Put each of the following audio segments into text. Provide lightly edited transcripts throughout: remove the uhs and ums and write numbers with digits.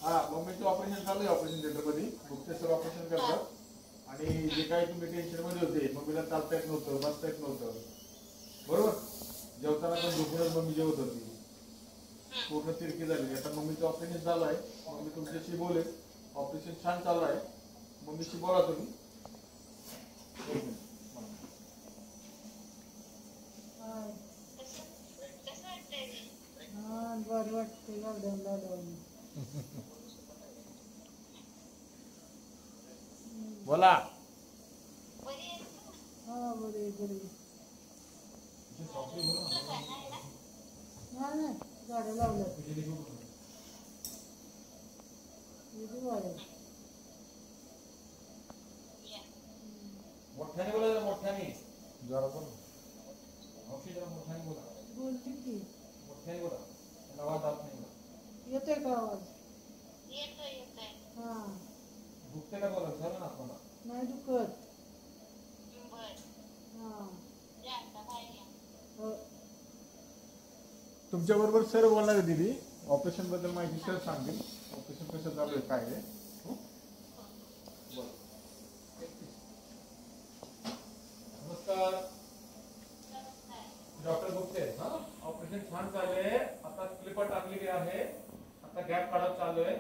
हा मम्मीचं ऑपरेशन चालू आहे ऑपरेशन थिएटर मध्ये. गुप्तेश्वर ऑपरेशन करतात आणि जे काही तुम्ही टेन्शन मध्ये होते, मम्मीला चालता येत नव्हतं, बसता येत नव्हतं, बरोबर, जेवताना पण झोपूनच मम्मी जेवत होती, पूर्ण तिरकी झाली. आता मम्मीचं ऑपरेशन चालू आहे, मम्मी तुमच्याशी बोलेल. ऑपरेशन छान चालू आहे, मम्मीशी बोला तुम्ही. बरं वाटते लॉकडाऊन बोला. हा बरे बरे नाही झाडं लावलं मोठ्याने बोला, मोठ्याने जरा बोला, जरा मोठ्याने बोला. बोलते की मोठ्याने बोला, आवाज जात नाही. येतोय का आवाज? येतोय. हा दुखते का बोला, सर ना मला नाही दुखत. तुमच्या बरोबर सर बोलणार आहे दीदी. ऑपरेशन बद्दल माहिती सर सांगेल. ऑपरेशन कसं चालू आहे, काय आहे. नमस्कार, डॉक्टर गुप्ते. हा, ऑपरेशन छान चालू आहे. आता क्लिपर टाकलेली आहे, आता गॅप काढत चालू आहे.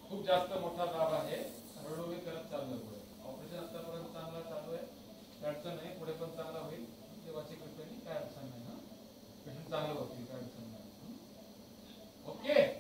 खूप जास्त मोठा दाब आहे, रडोही करत चालू आहे. ऑपरेशन आतापर्यंत चांगला चालू आहे, काय अडचण नाही. पुढे पण चांगला होईल, देवाची कृपेने काय अडचण नाही. पेशंट चांगलं होतील, काय अडचण नाही. ओके.